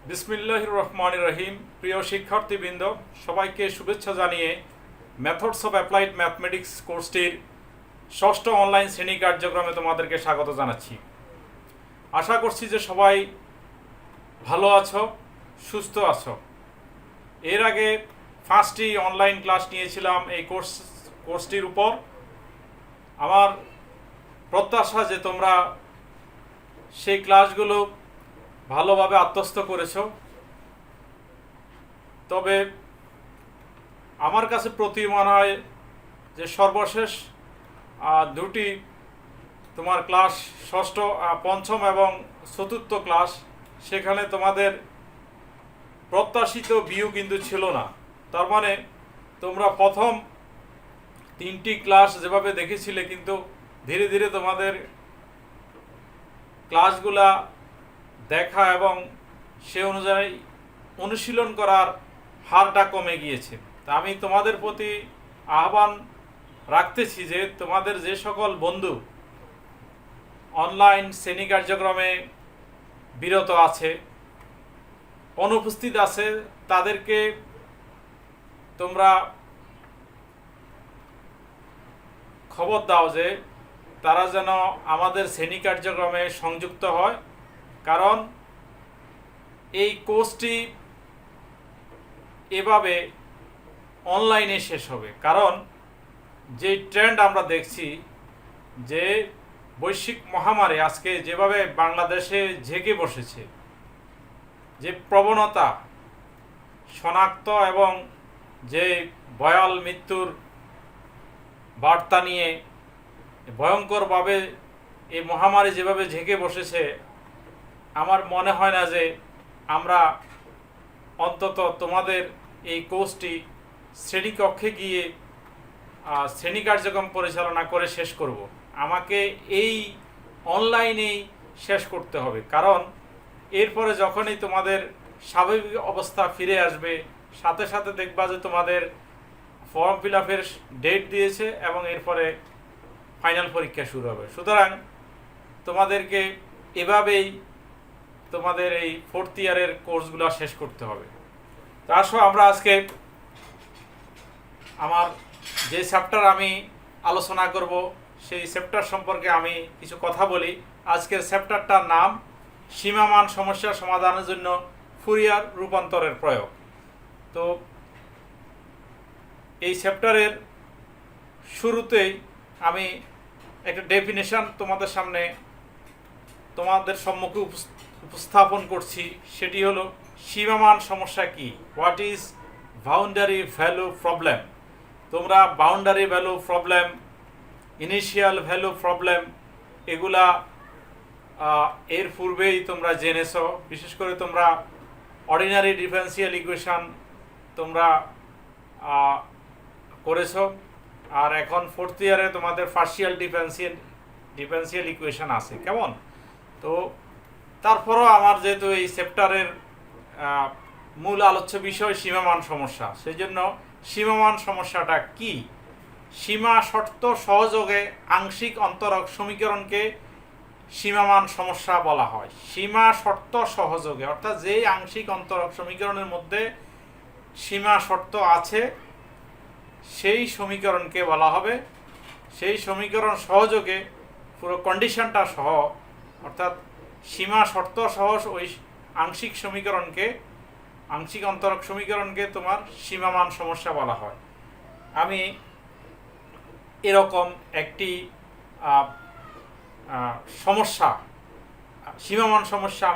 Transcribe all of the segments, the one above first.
বিসমিল্লাহির রহমানির রহিম। প্রিয় শিক্ষার্থীবৃন্দ, সবাইকে শুভেচ্ছা জানিয়ে মেথডস অফ অ্যাপ্লাইড ম্যাথমেটিক্স কোর্সটির ষষ্ঠ অনলাইন শ্রেণী কার্যক্রমে তোমাদেরকে স্বাগত জানাচ্ছি। আশা করছি যে সবাই ভালো আছো, সুস্থ আছো। এর আগে 5টি অনলাইন ক্লাস নিয়েছিলাম এই কোর্সটির উপর। আমার প্রত্যাশা যে তোমরা সেই ক্লাসগুলো ভালোভাবে আত্মস্থ করেছো। তবে আমার কাছে প্রতীয়মান হয় যে সর্বশেষ দুটি তোমার ক্লাস পঞ্চম এবং চতুর্থ ক্লাস, সেখানে তোমাদের প্রত্যাশিত ভিউ কিন্তু ছিল না। তার মানে তোমরা প্রথম 3টি ক্লাস যেভাবে দেখেছিলে, কিন্তু ধীরে ধীরে তোমাদের ক্লাসগুলা দেখা এবং সে অনুযায়ী অনুশীলন করার হারটা কমে গিয়েছে। তা আমি তোমাদের প্রতি আহ্বান রাখতেছি যে তোমাদের যে সকল বন্ধু অনলাইন শ্রেণী কার্যক্রমে বিরত আছে, অনুপস্থিত আছে, তাদেরকে তোমরা খবর দাও যে তারা যেন আমাদের শ্রেণী কার্যক্রমে সংযুক্ত হয়। কারণ এই কোর্সটি এভাবে অনলাইনে শেষ হবে। কারণ যে ট্রেন্ড আমরা দেখছি, যে বৈশ্বিক মহামারী আজকে যেভাবে বাংলাদেশে জেগে বসেছে, যে প্রবণতা শনাক্ত এবং যে ভয়াল মৃত্যুর বার্তা নিয়ে ভয়ঙ্করভাবে এই মহামারী যেভাবে ঝেঁকে বসেছে, আমার মনে হয় না যে আমরা অন্তত তোমাদের এই কোর্সটি শ্রেণীকক্ষে গিয়ে শ্রেণী কার্যক্রম পরিচালনা করে শেষ করব। আমাকে এই অনলাইনেই শেষ করতে হবে। কারণ এরপরে যখনই তোমাদের স্বাভাবিক অবস্থা ফিরে আসবে, সাথে সাথে দেখবা যে তোমাদের ফর্ম ফিল আপের ডেট দিয়েছে এবং এরপরে ফাইনাল পরীক্ষা শুরু হবে। সুতরাং তোমাদেরকে এভাবেই তোমাদের এই 4th ইয়ারের কোর্সগুলো শেষ করতে হবে। তো আসো আমরা আজকে আমার যে চ্যাপ্টার আমি আলোচনা করব, সেই চ্যাপ্টার সম্পর্কে আমি কিছু কথা বলি। আজকের চ্যাপ্টারটার নাম সীমামান সমস্যা সমাধানের জন্য ফুরিয়ার রূপান্তরের প্রয়োগ। তো এই চ্যাপ্টারের শুরুতেই আমি একটা ডেফিনেশন তোমাদের সম্মুখে উপস্থাপন করছি। সেটি হলো সীমামান সমস্যা কি, what is boundary value problem. তোমরা boundary value problem, initial value problem এগুলা এর পূর্বেই তোমরা জেনেছো। বিশেষ করে তোমরা অর্ডিনারি ডিফারেন্সিয়াল ইকুয়েশন তোমরা করেছো। আর এখন 4th ইয়ারে তোমাদের পার্শিয়াল ডিফারেন্সিয়াল ইকুয়েশন আছে। কেমন? তো তারপরও আমার যেহেতু এই চ্যাপ্টারের মূল আলোচ্য বিষয় সীমামান সমস্যা, সেই জন্য সীমামান সমস্যাটা কি? সীমা শর্ত সহযোগে আংশিক অন্তরক সমীকরণকে সীমামান সমস্যা বলা হয়। সীমা শর্ত সহযোগে, অর্থাৎ যেই আংশিক অন্তরক সমীকরণের মধ্যে সীমা শর্ত আছে, সেই সমীকরণকে বলা হবে, সেই সমীকরণ সহযোগে পুরো কন্ডিশনটা সহ, অর্থাৎ সীমা শর্ত সহ ওই আংশিক অন্তরক সমীকরণকে তোমার সীমামান সমস্যা বলা হয়। আমি এরকম একটি সমস্যা, সীমামান সমস্যা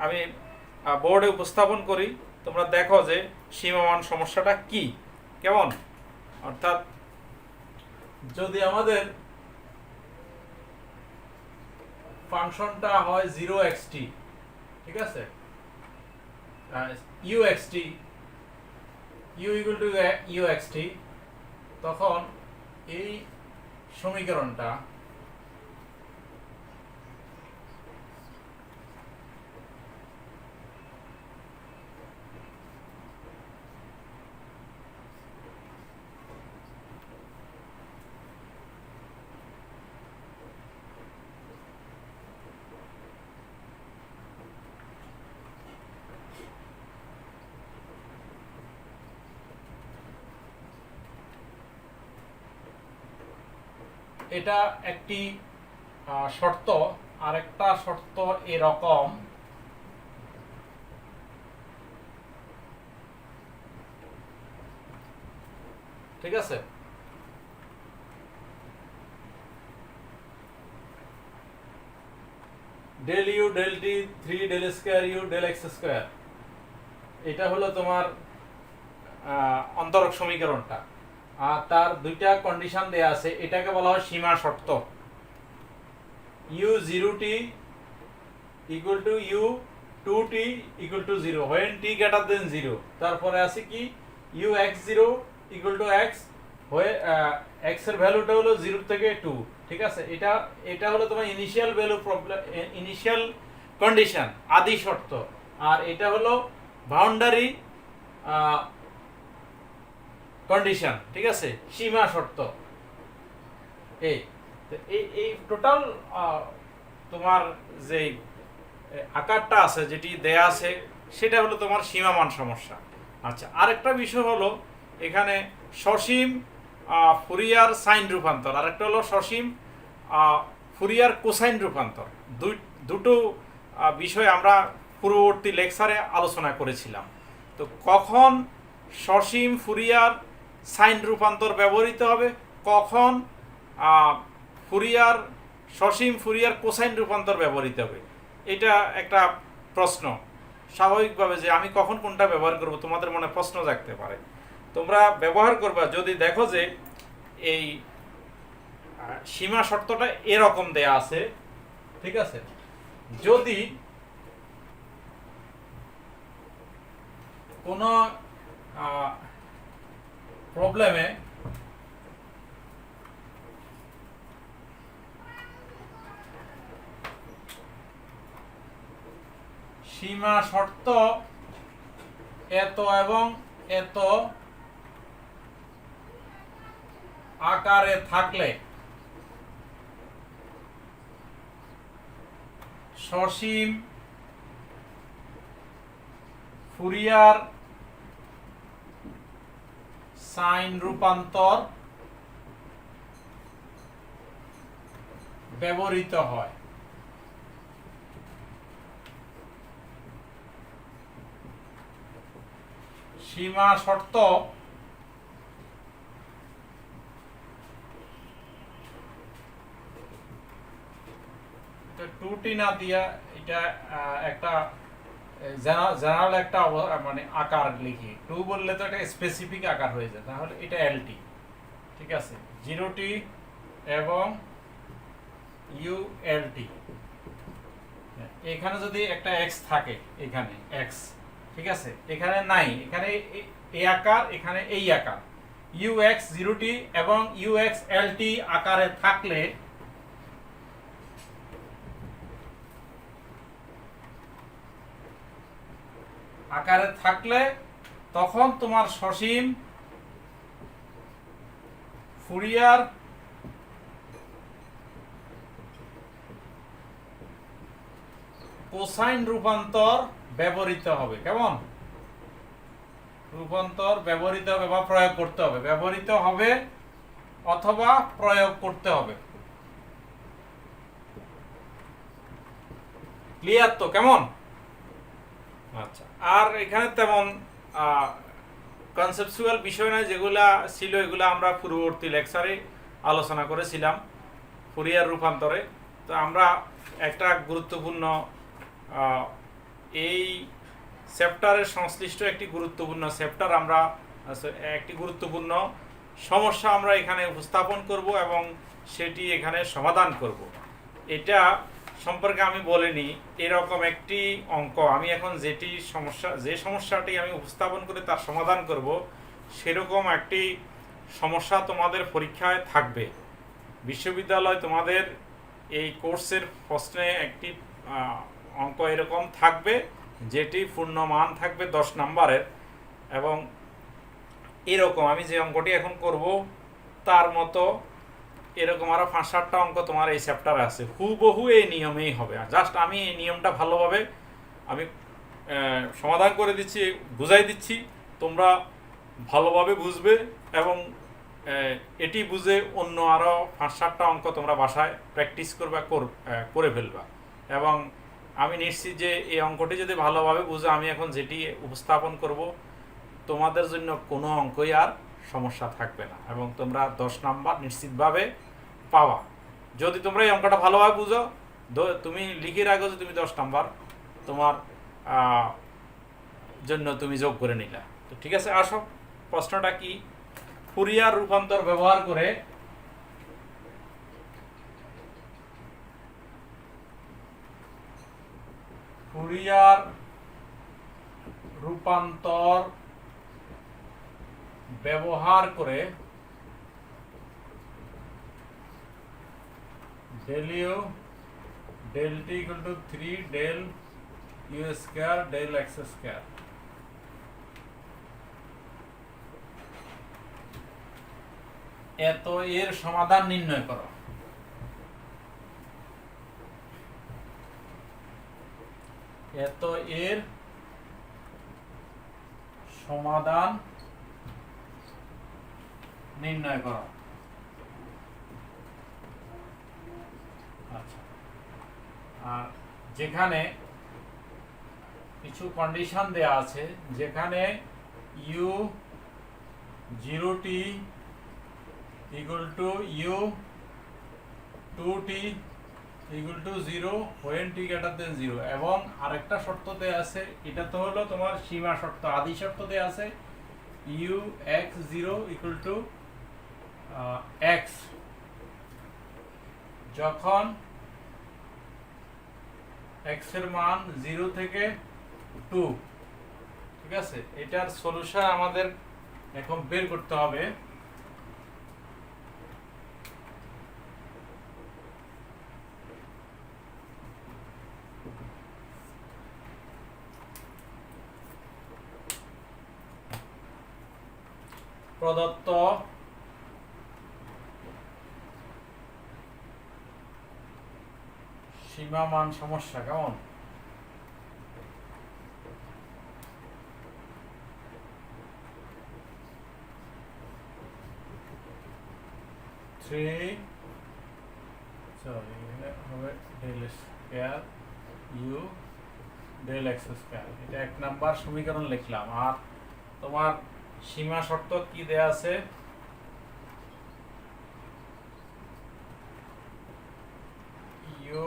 আমি বোর্ডে উপস্থাপন করি। তোমরা দেখো যে সীমামান সমস্যাটা কি। কেমন? অর্থাৎ যদি আমাদের ফাংশনটা হয় 0xt, ঠিক আছে, uxt, u equal to uxt, তখন এই সমীকরণটা এটা একটি শর্ত। আরেকটা শর্ত এরকম, ঠিক আছে? Del you del T 3 del square you del x square, এটা হলো তোমার অন্তরক সমীকরণটা। আর তার দুইটা কন্ডিশন দেয়া আছে, এটাকে বলা হয় সীমা শর্ত। U 0t equal to U 2t equal to 0 when t greater than 0। তারপরে আছে কি U x0 equal to x হয়ে x এর ভ্যালুটা হলো 0 থেকে 2, ঠিক আছে? এটা হলো তোমার initial value problem, initial condition, আদি শর্ত। আর এটা হলো বাউন্ডারি কন্ডিশন, ঠিক আছে, সীমা শর্ত। এই এই টোটাল তোমার যে আকারটা আছে, যেটি দেয়া আছে, সেটা হলো তোমার সীমামান সমস্যা। আচ্ছা, আরেকটা বিষয় হলো এখানে সসীম ফুরিয়ার সাইন রূপান্তর, আরেকটা হলো সসীম ফুরিয়ার কোসাইন রূপান্তর। দুটো বিষয় আমরা পূর্ববর্তী লেকচারে আলোচনা করেছিলাম। তো কখন সসীম ফুরিয়ার সাইন রূপান্তর ব্যবহৃত হবে, কখন সসীম ফুরিয়ার কোসাইন রূপান্তর ব্যবহৃত হবে, এটা একটা প্রশ্ন স্বাভাবিকভাবে, যে আমি কখন কোনটা ব্যবহার করব, তোমাদের মনে প্রশ্ন জাগতে পারে। তোমরা ব্যবহার করবা যদি দেখো যে এই সীমা শর্তটা এরকম দেয়া আছে, ঠিক আছে? যদি কোনো প্রবলেমে সীমা শর্ত এত এবং এত আকারে থাকলে সসীম ফুরিয়ার সাইন রূপান্তর ব্যবহৃত হয়। সীমা শর্ত টুটি না দিয়া এটা একটা জেনারেল একটা মানে আকার লিখি। টু বললে তো একটা স্পেসিফিক আকার হয়ে যায়, তাহলে এটা এলটি, ঠিক আছে? 0t এবং ইউ এলটি। এখানে যদি একটা এক্স থাকে, এখানে এক্স, ঠিক আছে, এখানে নাই, এখানে এই আকার, এখানে এই আকার, ইউ এক্স 0t এবং ইউ এক্স এলটি আকারে থাকলে তখন তোমার সসীম ফুরিয়ার কোসাইন রূপান্তর ব্যবহৃত হবে। কেমন রূপান্তর ব্যবহৃত হবে বা প্রয়োগ করতে হবে? ব্যবহৃত হবে অথবা প্রয়োগ করতে হবে। ক্লিয়ার তো? কেমন? আচ্ছা, আর এখানে তেমন কনসেপচুয়াল বিষয় নয়, যেগুলা ছিল এগুলা আমরা পূর্ববর্তী লেকচারে আলোচনা করেছিলাম ফুরিয়ার রূপান্তরে। তো আমরা একটা গুরুত্বপূর্ণ এই চ্যাপ্টারের সংশ্লিষ্ট একটি গুরুত্বপূর্ণ চ্যাপ্টার, আমরা একটি গুরুত্বপূর্ণ সমস্যা আমরা এখানে উপস্থাপন করব এবং সেটি এখানে সমাধান করব। এটা সম্পর্কে আমি বলিনি এরকম একটি অঙ্ক, আমি এখন যে সমস্যাটি আমি উপস্থাপন করে তার সমাধান করব, সেরকম একটি সমস্যা তোমাদের পরীক্ষায় থাকবে। বিশ্ববিদ্যালয় তোমাদের এই কোর্সের প্রশ্নে একটি অঙ্ক এরকম থাকবে, যেটি পূর্ণমান থাকবে 10 নম্বরের, এবং এরকম আমি যে অঙ্কটি এখন করব তার মতো এরকম আরও 5-7টা অঙ্ক তোমার এই চ্যাপ্টারে আছে, হুবহু এই নিয়মেই হবে। জাস্ট আমি এই নিয়মটা ভালোভাবে আমি সমাধান করে দিচ্ছি, বুঝাই দিচ্ছি, তোমরা ভালোভাবে বুঝবে এবং এটি বুঝে অন্য আরও 5-7টা অঙ্ক তোমরা বাসায় প্র্যাকটিস করবা, করে ফেলবা। এবং আমি নিশ্চিত যে এই অঙ্কটি যদি ভালোভাবে বুঝো, আমি এখন যেটি উপস্থাপন করব, তোমাদের জন্য কোনো অঙ্কই আর সমস্যা থাকবে না এবং তোমরা 10 নাম্বার নিশ্চিতভাবে পাওয়া। যদি তোমরা এই অঙ্কটা ভালোভাবে বুঝো, তুমি লিখে রাখো যে তুমি 10 নাম্বার তোমার জন্য তুমি যোগ করে নিলা। তো ঠিক আছে, আসো প্রশ্নটা কি। ফুরিয়ার রূপান্তর ব্যবহার করে ফুরিয়ার রূপান্তর ব্যবহার করে del u del t equal to 3 del u square del x square। এত এর সমাধান নির্ণয় করো। এত এর সমাধান নির্ণয় করো। আচ্ছা, আর যেখানে কিছু কন্ডিশন দেয়া আছে, যেখানে u 0t equal to u 2t equal to 0 when t greater than 0, এবং আরেকটা শর্ত দেয়া আছে, এটা তো হলো তোমার সীমা শর্ত, আদি শর্ত দেয়া আছে u x 0 equal to x যখন x এর মান 0 থেকে 2। ঠিক আছে, এটার সলিউশন আমাদের এখন বের করতে হবে। প্রদত্ত সীমামান সমস্যা কেমন? এটা 1 নাম্বার সমীকরণ লিখলাম। আর তোমার সীমা শর্ত কি দেয়া আছে? u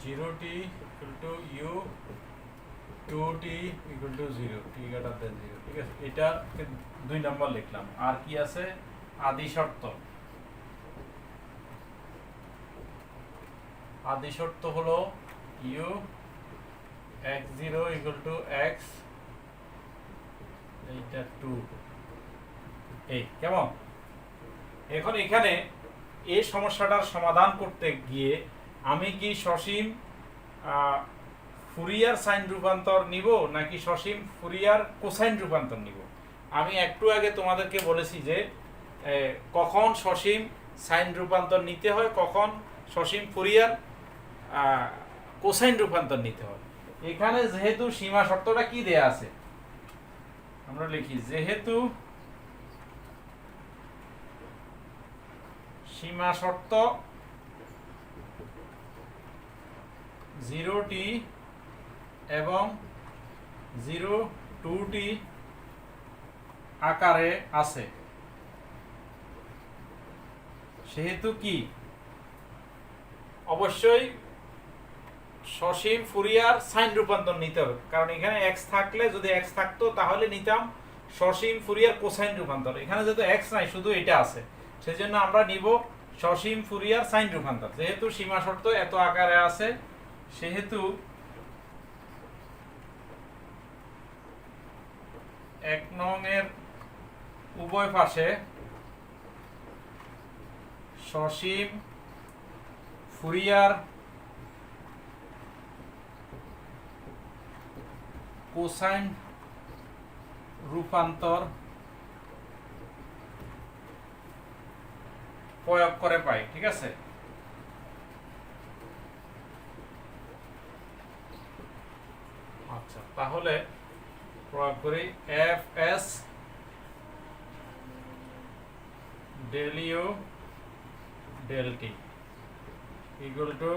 0t equal to u 2t equal to 0, t greater than 0। ঠিক আছে, এটা 2 নাম্বার লিখলাম। আর কি আছে? আদি শর্ত। আদি শর্ত হলো u x0 equal to x, এইটা 2। এই কেমন? এখন এখানে এই সমস্যাটার সমাধান করতে গিয়ে আমি কি সসীম ফুরিয়ার সাইন রূপান্তর নিব নাকি সসীম ফুরিয়ার কোসাইন রূপান্তর নিব? আমি একটু আগে তোমাদেরকে বলেছি যে কখন সসীম সাইন রূপান্তর নিতে হয়, কখন সসীম ফুরিয়ার কোসাইন রূপান্তর নিতে হয়। এখানে যেহেতু সীমা শর্তটা কি দেয়া আছে, আমরা লিখি যেহেতু সীমা শর্ত 0t এবং 0-2t আকারে আছে, সেহেতু কি অবশ্যই সসীম ফুরিয়ার সাইন রূপান্তর নিতে হবে। কারণ এখানে x থাকলে, যদি x থাকতো তাহলে নিতাম সসীম ফুরিয়ার কোসাইন রূপান্তর। এখানে যেহেতু x নাই, শুধু এটা আছে, সেজন্য আমরা নিব সসীম ফুরিয়ার সাইন রূপান্তর। যেহেতু সীমা শর্ত এত আকারে আছে, সেহেতু 1 নং এর উভয় পাশে সসীম ফুরিয়ার কোসাইন রূপান্তর প্রয়োগ করে পাই। ঠিক আছে, আচ্ছা, তাহলে প্রয়োগ করি fs del you del T equal to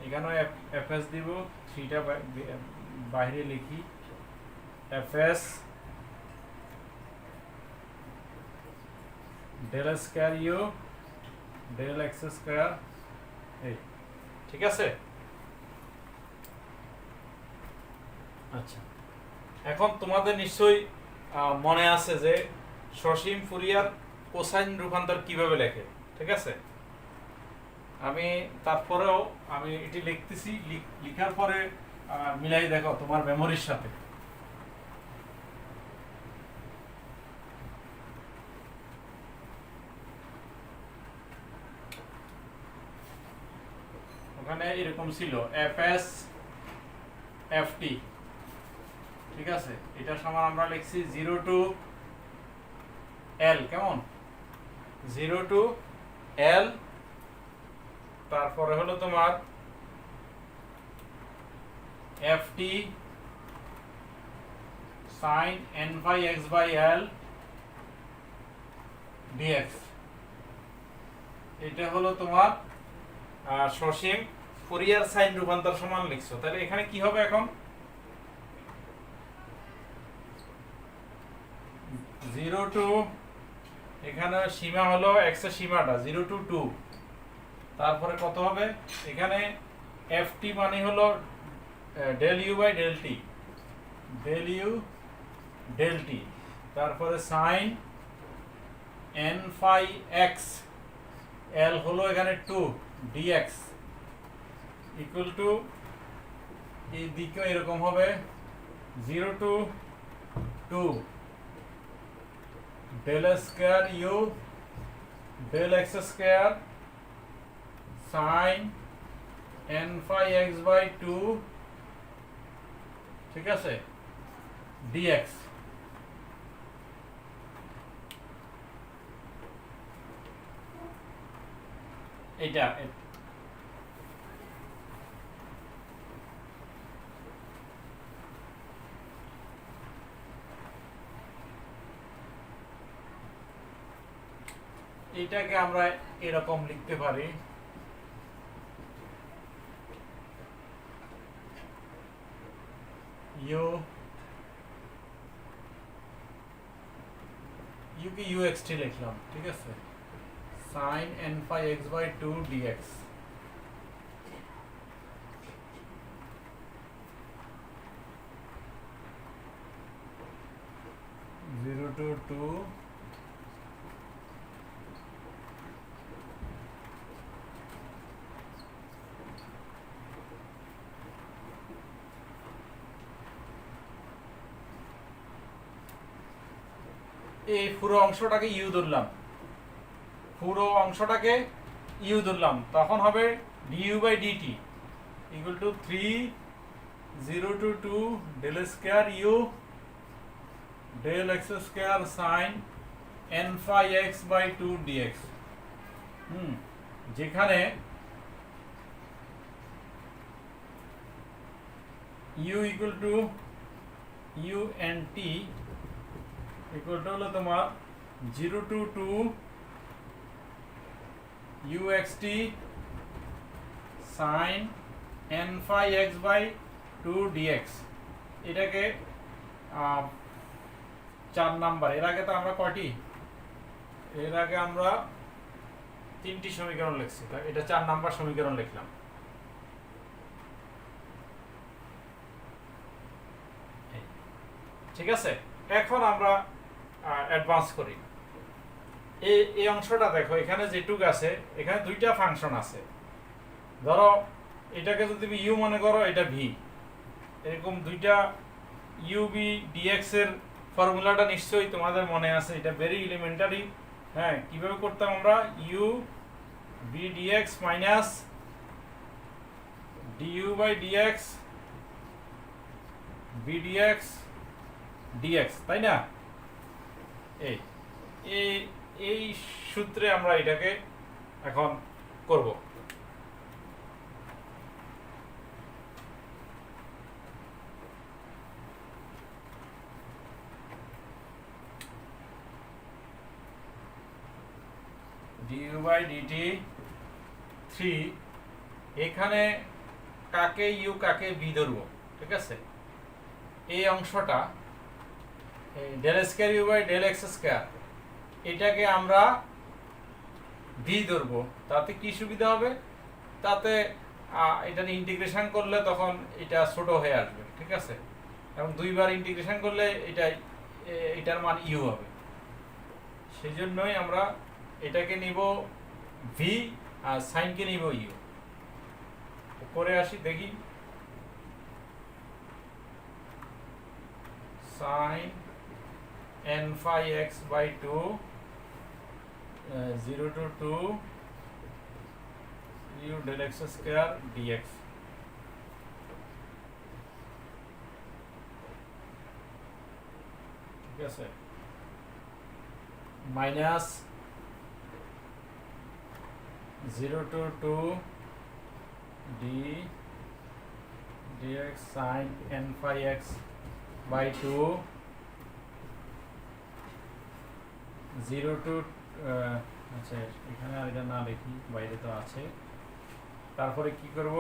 এখানেও এফ এস দিব, থ্রিটা বাইরে লিখি, F S del square you del x square, এই ঠিক আছে। আচ্ছা, এখন তোমাদের নিশ্চয়ই মনে আছে যে সসীম ফুরিয়ার কোসাইন রূপান্তর কিভাবে লেখে, ঠিক আছে। আমি তারপরেও আমি এটি লিখতেছি, লিখার পরে মিলাই দেখো তোমার মেমোরির সাথে। ওখানে এরকম ছিল এফ এস এফ টি, ঠিক আছে। এটা সমান আমরা লিখছি 0 টু এল, কেমন 0 টু এল, তারপরে হলো তোমার F T sine N by X by L DX. এটা হলো তোমার সসীম ফুরিয়ার সাইন রূপান্তর সমান লিখছো। তাহলে এখানে কি হবে এখন, 0 টু, এখানে সীমা হলো এক্স এর সীমাটা 0 টু 2, তারপরে কত হবে এখানে এফ টি মানে হলো del you by del T, del you del T, তারপরে sine N phi X, L হলো এখানে 2 ডিএক্স ইকুয়াল টু, এই দিকেও এরকম হবে 0 to 2 del square you del x square sine N phi x by 2, ঠিক আছে, ডিএক্স। এইটা এইটাকে আমরা এরকম লিখতে পারি, ইউ কে ইউ এক্স টি লিখলাম, ঠিক আছে, sine N phi x by 2 d x. Zero to 2 এই পুরো অংশটাকে ইউ ধরলাম, পুরো অংশটাকে ইউ ধরলাম, তখন হবে du by dt equal to 3 0 to 2 del square you del x square sine N phi x by 2 dx. যেখানে u equal to u n t equal to হলো তোমার 0 to 2 u x t sine N phi x by 2 dx. এটাকে 4 number. এর আগে তো আমরা কয়টি, এর আগে আমরা 3টি সমীকরণ লিখছি, এটা 4 নাম্বার সমীকরণ লিখলাম। ঠিক আছে, এখন আমরা অ্যাডভান্স করি। এই অংশটা দেখো, এখানে যেটুক আছে, এখানে দুইটা ফাংশন আছে। ধরো এটাকে যদি তুমি ইউ মনে করো, এটা ভি, এরকম দুইটা ইউ বি ডিএক্স এর ফর্মুলাটা নিশ্চয়ই তোমাদের মনে আছে, এটা ভেরি এলিমেন্টারি। হ্যাঁ, কিভাবে করতাম আমরা, u v d x minus d u by d x v d x d x, তাই না? এই এই সূত্রে আমরা এটাকে এখন করব। বাই ডিটি 3, এখানে কাকে ইউ কাকে বি ধরবো, ঠিক আছে? এই অংশটা del square u by del x square, এটাকে আমরা ভি ধরবো। তাতে কি সুবিধা হবে? তাতে এটা ইন্টিগ্রেশন করলে তখন এটা ছোট হয়ে আসবে, ঠিক আছে? এবং দুইবার ইন্টিগ্রেশন করলে এটার মান ইউ হবে। সেই জন্যই আমরা এটাকে নিব ভি আর সাইনকে নিব ইউ। করে আসি দেখি, sign n phi x by 2 0 to 2 u del x square dx। ঠিক আছে, minus 0 to 2 d dx sin n phi x by 2 0 to আচ্ছা এখানে আর এটা না লিখি, বাইরে তো আছে। তারপরে কি করব,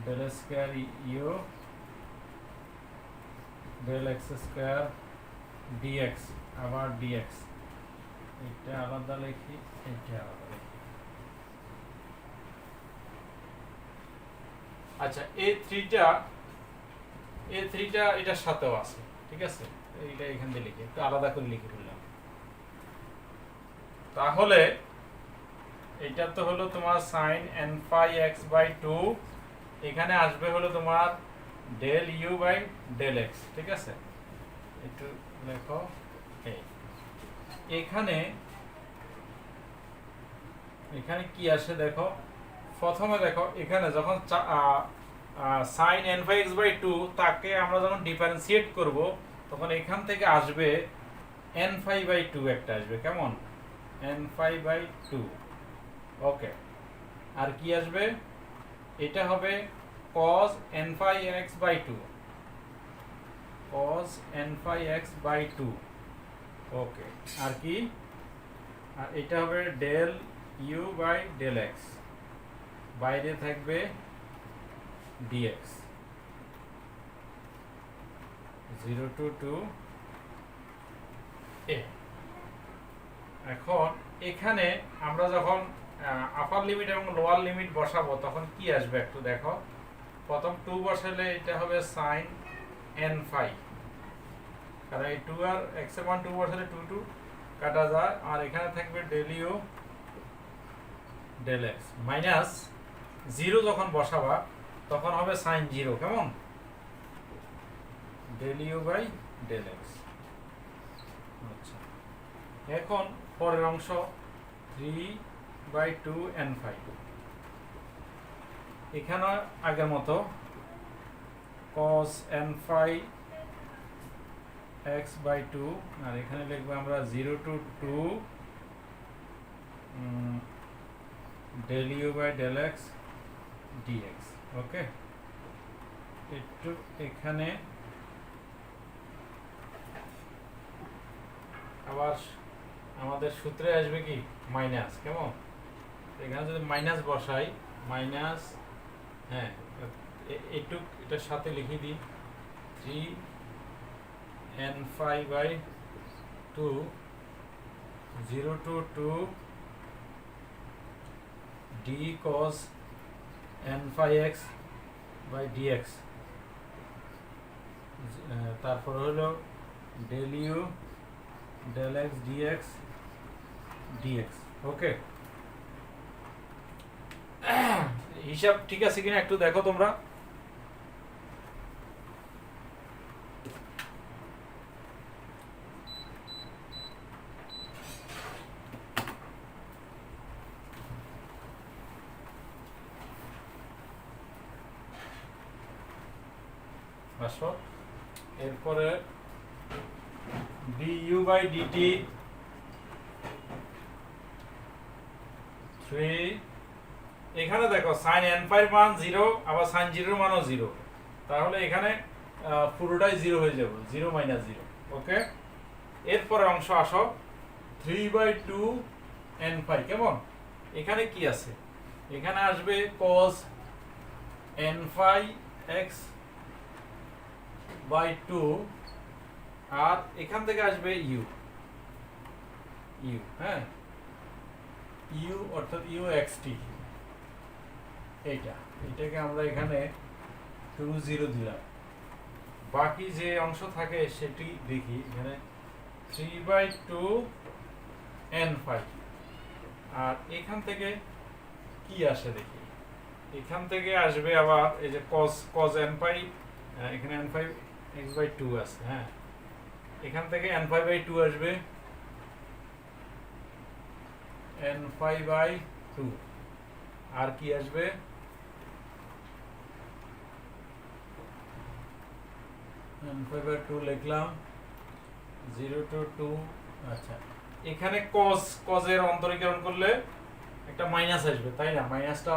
del square you del x square d x, আবার ডিএক্স, এটা আলাদা লিখি, এটা আলাদা লিখি। আচ্ছা A3টা এটার সাথেও আছে, ঠিক আছে? এইটা এখান দিয়ে লিখি, একটু আলাদা করে লিখে ফেললাম। তাহলে এটা তো হলো তোমার sin n phi x by 2, এখানে আসবে হলো তোমার del you by del x, ঠিক আছে? একটু লেখো, এখানে কি আসে দেখো। প্রথমে দেখো এখানে যখন sin n phi x by 2 তাকে আমরা যখন ডিফারেন্সিয়েট করব তখন এখান থেকে আসবে n phi by 2 একটা আসবে, কেমন? n phi by 2, ওকে। আর কি আসবে? এটা হবে cos n phi x by 2, cos n phi x by 2, ওকে। আর কি? আর এটা হবে del you by del x, বাইরে থাকবে dx 0 to 2 a। এখন এখানে আমরা যখন আপার লিমিট এবং লোয়ার লিমিট বসাবো তখন কি আসবে একটু দেখো। প্রথম 2 বসালে এটা হবে sin n phi, কারণ এই 2 আর x এর মান 2 বসালে 2 2 কাটা যায়, আর এখানে থাকবে del you del x minus 0 যখন বসাবা তখন হবে sin 0, কেমন? Del you by del x. আচ্ছা, এখন পরের অংশ 3/2 n phi, এখানে আগের মতো cos n phi x by 2, আর এখানে লিখবো আমরা 0 to 2 del u by del x dx, ওকে। একটু এখানে আবার আমাদের সূত্রে আসবে কি মাইনাস, কেমন? এখানে যদি মাইনাস বসাই, মাইনাস, হ্যাঁ একটু এটার সাথে লিখে দিই 3 n phi by 2 0 to 2 d cos n phi x by dx, তারপর হলো del u del x dx, ওকে। হিসাব ঠিক আছে কিনা একটু দেখো তোমরা। আসো এরপরে du by dt 3, এখানে দেখো sin n phi এর মান 0, আবার sin 0 এর মানও 0, তাহলে এখানে পুরোটাই 0 হয়ে যাবে, 0 - 0, ওকে। এরপরে অংশ আসো 3/2 n ফাই। কেমন? এখানে কি আছে? এখানে আসবে cos n phi x by 2, আর এখান থেকে আসবে ইউ, হ্যাঁ, ইউ অর্থাৎ ইউ এক্স টি। এটাকে আমরা এখানে 2 0 দিলাম। বাকি যে অংশ থাকে সেটি দেখি। এখানে 3/2 n ফাই, আর এখান থেকে কি আসে দেখি। এখান থেকে আসবে আবার এই যে cos n ফাই, এখানে n ফাই x বাই 2 আছে, হ্যাঁ, এখান থেকে n ফাই বাই 2 আসবে n ফাই বাই 2, আর কি আসবে n ফাই বাই 2 লিখলাম 0 to 2। আচ্ছা, এখানে cos এর অন্তরীকরণ করলে একটা মাইনাস আসবে, তাই না? মাইনাসটা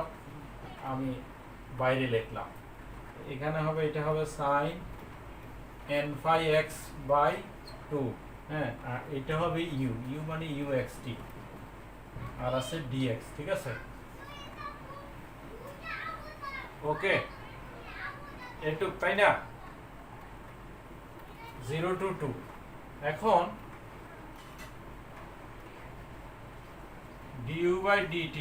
আমি বাইরে লিখলাম। এখানে হবে, এটা হবে sin n phi x by 2, হ্যাঁ, আর এটা হবে ইউ মানে ইউ এক্স টি, আর আছে dx। ঠিক আছে, ওকে, এটুক, তাই না? 0 to 2। এখন du বাই dt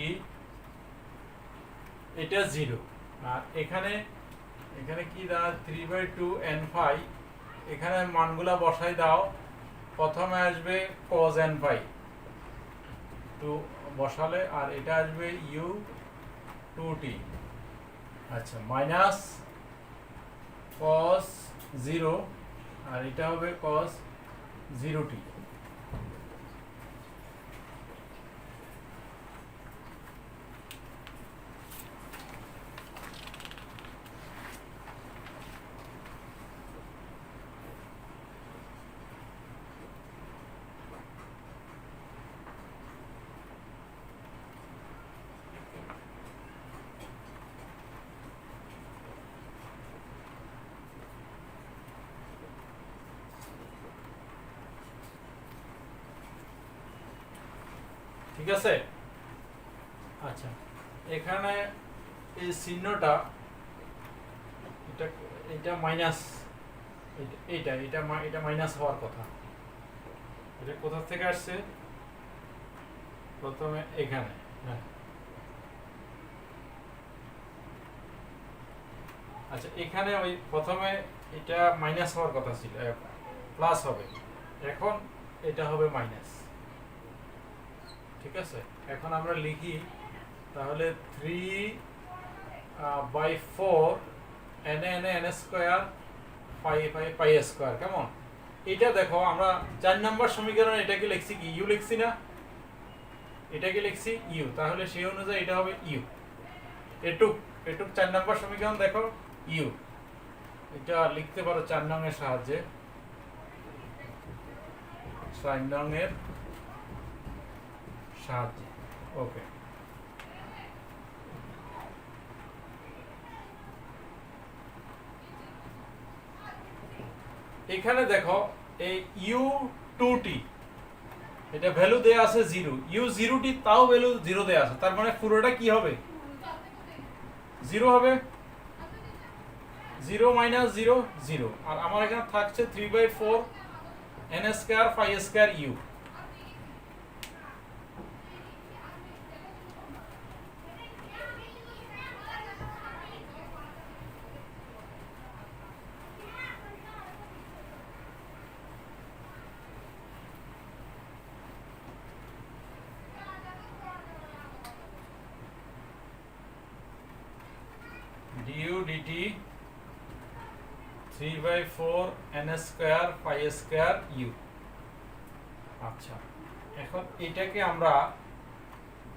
এটা 0, আর এখানে কি দাঁড়ায় 3/2 n ফাই। এখানে মানগুলা বসাই দাও। প্রথমে আসবে cos n ফাই 2 বসালে, আর এটা আসবে u 2t। আচ্ছা, মাইনাস cos 0, আর এটা হবে cos 0t। ঠিক আছে, আচ্ছা, এখানে এই চিহ্নটা, এটা মাইনাস, এটা মাইনাস হওয়ার কথা। এটা কোথা থেকে আসছে? প্রথমে এখানে, হ্যাঁ, আচ্ছা, এখানে ওই প্রথমে এটা মাইনাস হওয়ার কথা ছিল, প্লাস হবে, এখন এটা হবে মাইনাস। ঠিক আছে, এখন আমরা লিখি তাহলে 3/4 n স্কয়ার পাই স্কয়ার। কেমন? এটা দেখো, আমরা 4 নম্বর সমীকরণ এটাকে লিখছি কি ইউ লিখছি না? এটাকে লিখছি ইউ, তাহলে সেই অনুযায়ী এটা হবে ইউ। এটুক 4 নম্বর সমীকরণ দেখো ইউ, এটা লিখতে পারো 4 নং এর সাহায্যে, 4 নং এর সাহায্যে। ওকে, এখানে দেখো এই u2t এটা ভ্যালু দেয়া আছে 0, u0t তাও ভ্যালু 0 দেয়া আছে, তার মানে পুরোটা কি হবে? 0 হবে। 0 মাইনাস 0 0, আর আমার এখানে থাকছে 3/4 n square phi square u। du dt 3/4 n square pi square u। আচ্ছা, এখন এটাকে আমরা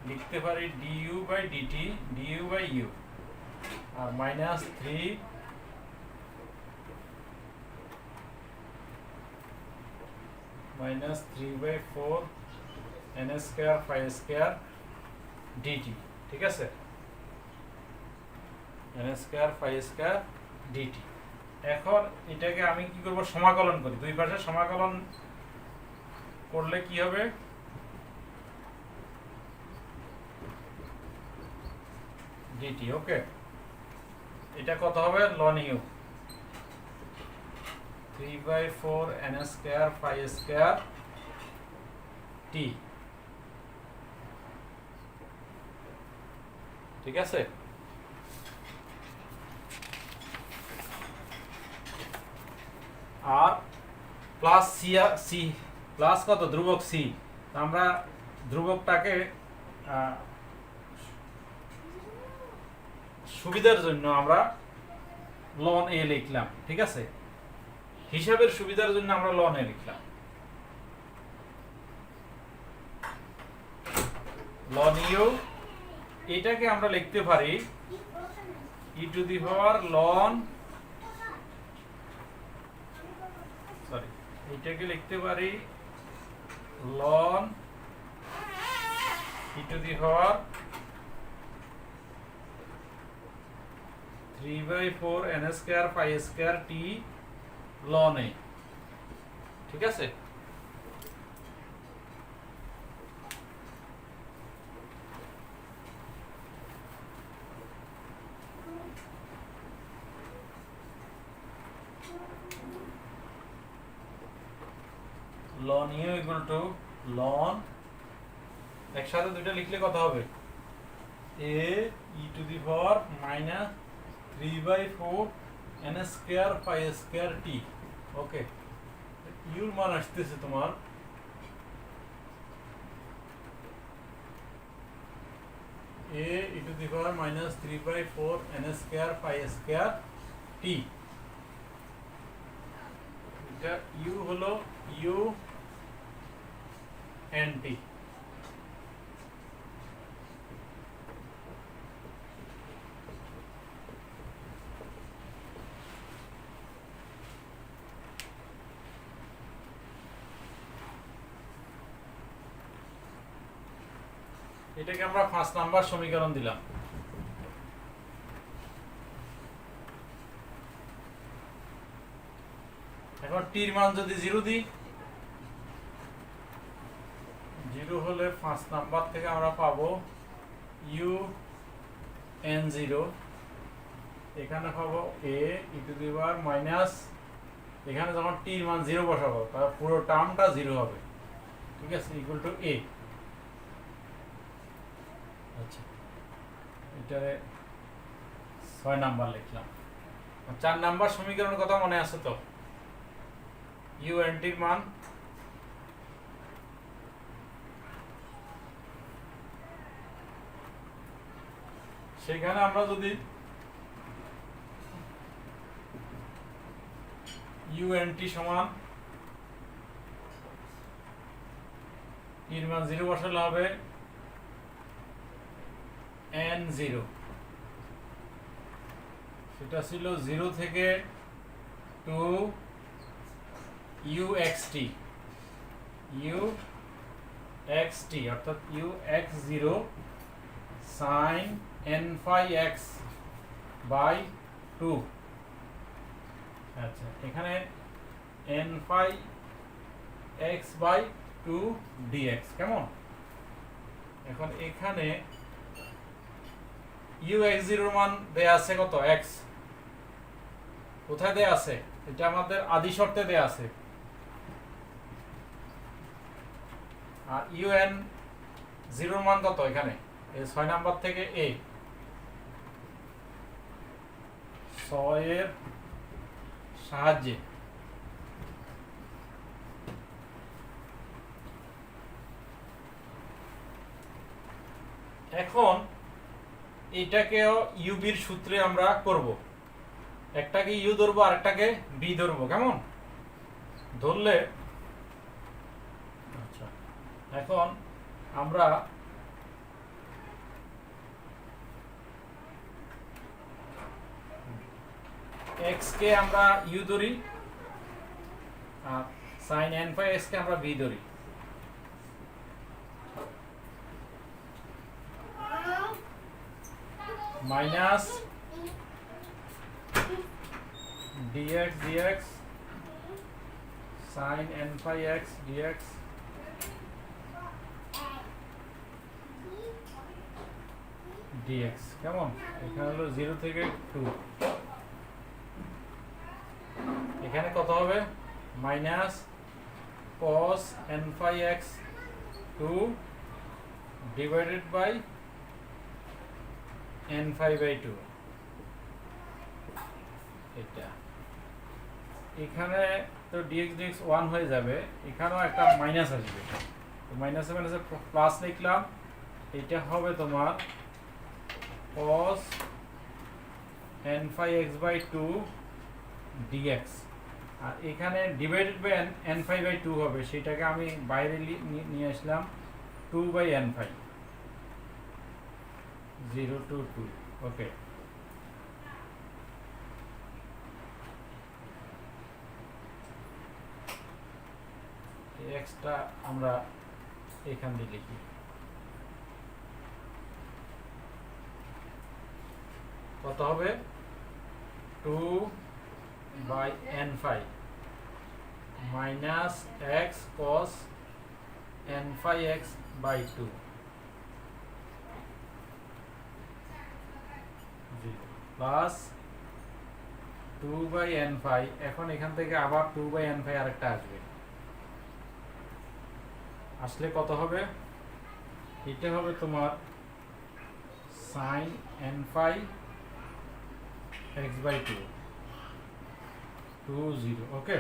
লিখতে পারি du by dt du by u, আর minus 3 minus 3/4 n square pi square dt। ঠিক আছে, n square pi square dt। এখন এটাকে আমি কি করব? সমাকলন করি। দুই পাশে সমাকলন করলে কি হবে? ডিটি। ওকে, এটা কত হবে? Ln u 3/4 n square phi square t. ঠিক আছে, আর প্লাস সি প্লাস কত? ধ্রুবক সি। আমরা ধ্রুবকটাকে সুবিধার জন্য আমরা লন এ লিখলাম। ঠিক আছে, হিসাবের সুবিধার জন্য আমরা লন এ লিখলাম। লন ইউ এটাকে আমরা লিখতে পারি e to the power ln, sorry, এটাকে লিখতে পারি ln e to the power 3/4 n square phi square t ln a. ঠিক আছে, ln u equal to ln, একসাথে দুইটা লিখলে কত হবে? A e to the power minus 3/4 n square phi square t. Okay, ইউর মান আসতেছে তোমার a e to the power minus 3/4 n square phi square t. এটা ইউ হলো ইউ এন টি। এটাকে আমরা 5 নাম্বার সমীকরণ দিলাম। এখন টির মান যদি 0 দিই, 0 হলে 5 নাম্বার থেকে আমরা পাবো ইউ এন 0, এখানে পাবো এ e to the power minus, এখানে যখন টির মান 0 বসাবো তাহলে পুরো টার্মটা 0 হবে। ঠিক আছে, ইকুয়াল টু এ। আচ্ছা, এটারে 6 নাম্বার লিখলাম। 4 নাম্বার সমীকরণের কথা মনে আছে তো? ইউ এন টির মান সেখানে আমরা যদি ইউ এন টি সমান এর মান 0 বসালে হবে এন 0, সেটা ছিল 0 থেকে to u x t, u x t অর্থাৎ u x 0 sine N phi x by 2। আচ্ছা, এখানে n phi x by 2 dx. কেমন? এখন এখানে ইউ এক্স 0 মান দেয়া আছে কত? এক্স। কোথায় দেয়া আছে? এটা আমাদের আদি শর্তে দেয়া আছে। আর ইউ এন 0 মান কত? এখানে এই 6 নাম্বার থেকে এ 6 এর সাহায্যে এখন এটাকেও ইউবির সূত্রে আমরা করব। একটাকে ইউ ধরবো আর একটাকে বি ধরবো। কেমন? ধরলে আচ্ছা, এখন আমরা এক্স কে আমরা ইউ ধরি আর সাইন এন ফাই এক্স কে আমরা বি ধরি। Minus dx dx sin n phi x dx d x কেমন, এখানে হলো 0 থেকে 2, এখানে কত হবে minus cos n phi x 2 divided by n phi by 2, এটা এখানে তো dx dx 1 হয়ে যাবে, এখানেও একটা মাইনাস আসবে, তো মাইনাসে মাইনাসে প্লাস লিখলাম, এটা হবে তোমার cos n phi x by 2 dx, আর এখানে divided by n phi by 2 হবে, সেটাকে আমি বাইরে নিয়ে আসলাম 2 by n phi 0 to 2, okay. এক্সটা আমরা এখান দিয়ে লিখি, কত হবে 2 by n phi minus x cos n phi x by 2 plus 2 by n phi, এখন এখান থেকে আবার 2 বাই n phi আরেকটা আসবে, আসলে কত হবে, এটা হবে তোমার sin n phi x by 2 2 0, okay.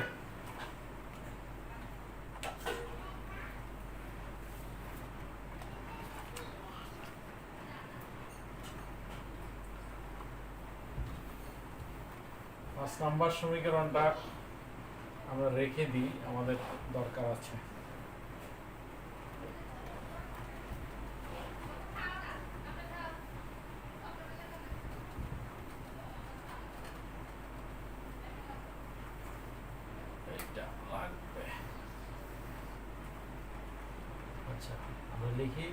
পাঁচ নাম্বার সমীকরণটা আমরা রেখে দিই, আমাদের দরকার আছে। এটা লাগবে, আচ্ছা আমরা লিখি,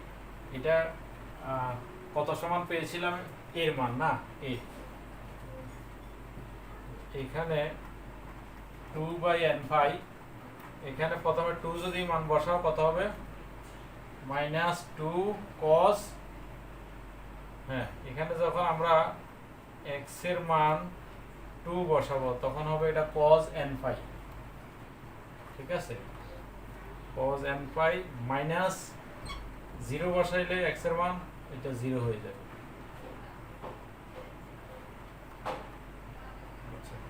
এটা কত সমান পেয়েছিলাম, এর মান না এ, এখানে 2 বাই n phi, এখানে প্রথমে 2 যদি মান বসাও কত হবে মাইনাস 2 cos, হ্যাঁ এখানে যখন আমরা x এর মান 2 বসাবো তখন হবে এটা cos n phi, ঠিক আছে, cos n phi মাইনাস 0 বসাইলে x এর মান এটা 0 হয়ে যাবে,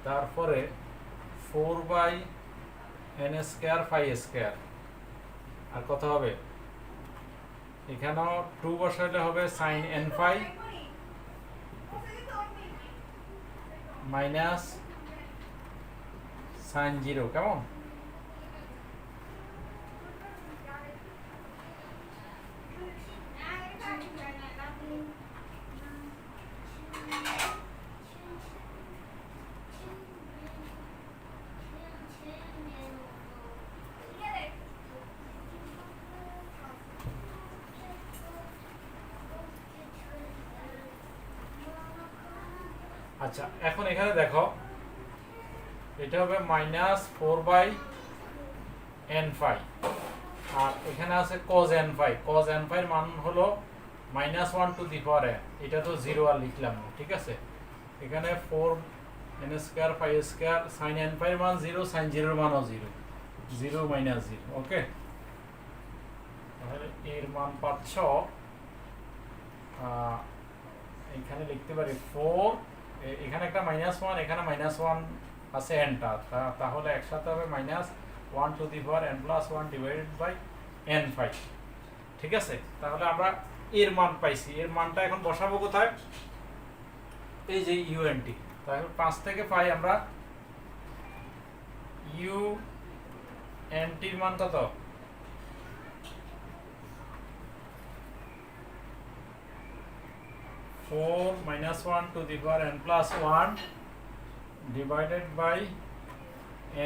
তারপরে 4 by n square phi square, আর কত হবে এখানেও 2 বসাইলে হবে sin n phi মাইনাস sin 0, কেমন, আচ্ছা এখন এখানে দেখো এটা হবে মাইনাস 4 বাই n phi, আর এখানে আছে cos n phi, cos n phi এর মান হলো minus 1 to the power n, এটা তো 0 আর লিখলাম না, ঠিক আছে, এখানে 4 n square phi square sin n phi এর মান 0, sin 0 এর মানও 0, 0 মাইনাস 0, ওকে। তাহলে এর মান পাচ্ছ, এখানে লিখতে পারি 4, এখানে একটা মাইনাস 1, এখানে মাইনাস 1 আছে nটা, তাহলে একসাথে হবে minus 1 to the power n plus 1 divided by n phi, ঠিক আছে। তাহলে আমরা এর মান পাইছি, এর মানটা এখন বসাবো কোথায়, এই যে unt, তাহলে 5 থেকে পাই আমরা unt এর মান কত, 4 minus 1 to the power n plus 1 divided by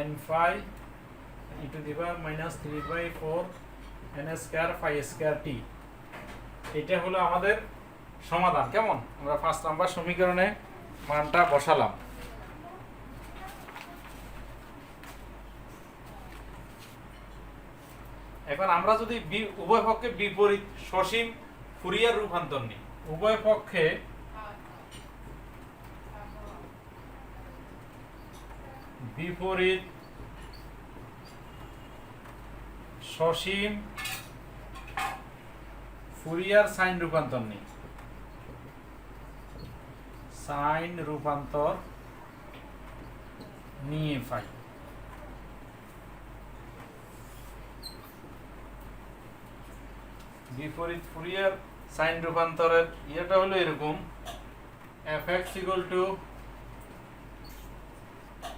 n phi e to the power minus 3 by 4 n square phi square t, এটা হলো আমাদের সমাধান, কেমন, আমরা 5 নাম্বার সমীকরণে মানটা বসালাম। এখন আমরা যদি উভয় পক্ষে বিপরীত সসীম ফুরিয়ার রূপান্তর নিই, উভয় পক্ষে বিপরীত সসীম ফুরিয়ার সাইন রূপান্তর নেই। সাইন রূপান্তর নিয়ে পাই। বিপরীত ফুরিয়ার সাইন রূপান্তরের ইয়েটা হলো এরকম, fx equal to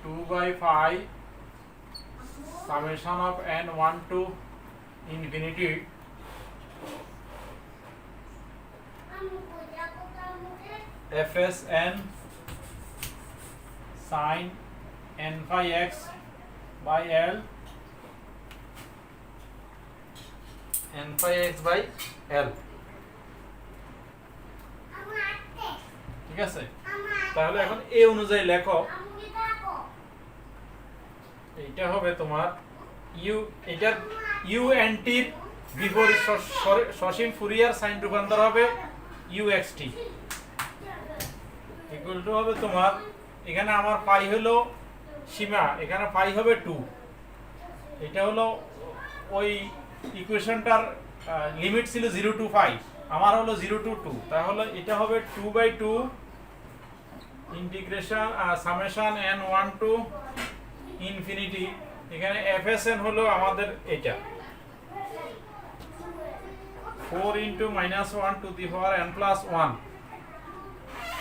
2/5 summation of n1 to infinity fsn sin n phi x by l n phi x by l। ঠিক আছে, তাহলে এখন এই অনুযায়ী লেখো। এইটা হবে তোমার ইউ, এটার ইউ এন টির বিপরীত সসীম ফুরিয়ার সাইন রূপান্তর হবে u x t equal to হবে তোমার, এখানে আমার পাই হলো সীমা, এখানে পাই হবে 2। এটা হলো ওই ইকুয়েশনটার লিমিট ছিল 0 to 5, আমার হলো 0 to 2, তাহলে এটা হবে 2/2 integration summation n1 to infinity. এখানে fsn হলো আমাদের এটা 4 into -1 to the power n plus 1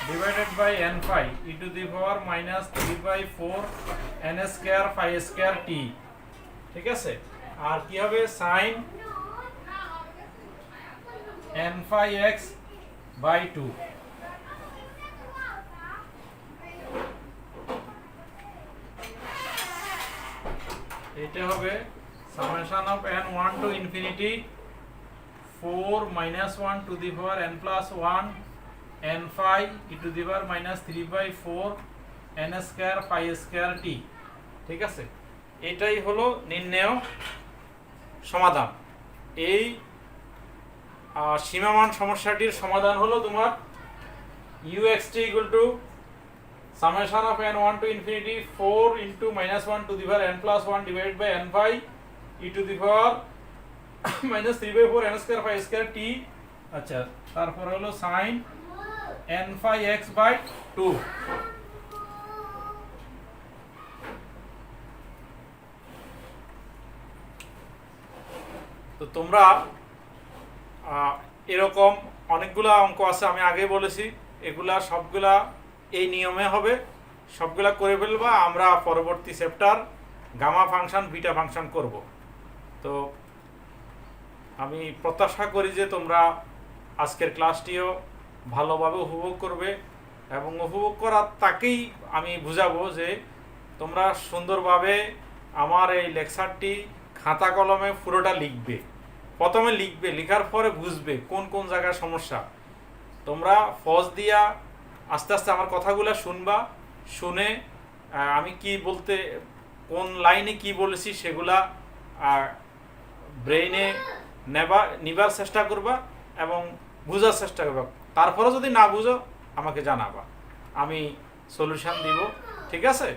divided by n phi e to the power -3/4 n square phi square t। ঠিক আছে, আর কি হবে sin n phi x by 2। এটা হবে summation of n1 to infinity 4 - 1 to the power n plus 1 n phi e to the power -3/4 n square phi square t। ঠিক আছে, এটাই হলো নির্ণেয় সমাধান। এই সীমামান সমস্যাটির সমাধান হলো তোমার ux equal to summation of n1 to infinity 4 into -1 to the power n plus 1 divided by n phi e to the power -3/4 n square phi square t। আচ্ছা, তারপর হলো sin n phi x by 2। তো তোমরা এরকম অনেকগুলা অঙ্ক আছে, আমি আগেই বলেছি, এগুলা সবগুলা এই নিয়মে হবে, সবগুলা করে ফেলবা। আমরা পরবর্তী chapter gamma function beta function করব। তো আমি প্রত্যাশা করি যে তোমরা আজকের ক্লাসটিও ভালোভাবে উপভোগ করবে, এবং উপভোগ করার তাকেই আমি বুঝাবো যে তোমরা সুন্দরভাবে আমার এই লেকচারটি খাতা কলমে পুরোটা লিখবে। প্রথমে লিখবে, লেখার পরে বুঝবে কোন কোন জায়গায় সমস্যা। তোমরা ফজ দিয়া আস্তে আস্তে আমার কথাগুলো শুনবা, শুনে আমি কি বলতে, কোন লাইনে কি বলেছি সেগুলা ব্রেইনে নিবার চেষ্টা করবা এবং বোঝার চেষ্টা করবা। তারপরে যদি না বুঝো আমাকে জানাবা, আমি সলিউশন দিব। ঠিক আছে,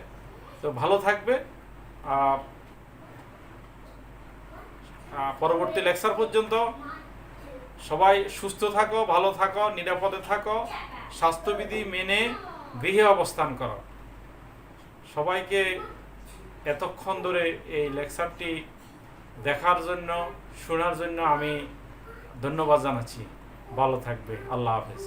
তো ভালো থাকবে। পরবর্তী লেকচার পর্যন্ত সবাই সুস্থ থাকো, ভালো থাকো, নিরাপদে থাকো, স্বাস্থ্যবিধি মেনে গৃহে অবস্থান করো। সবাইকে এতক্ষণ ধরে এই লেকচারটি দেখার জন্য, শোনার জন্য আমি ধন্যবাদ জানাচ্ছি। ভালো থাকবে। আল্লাহ হাফেজ।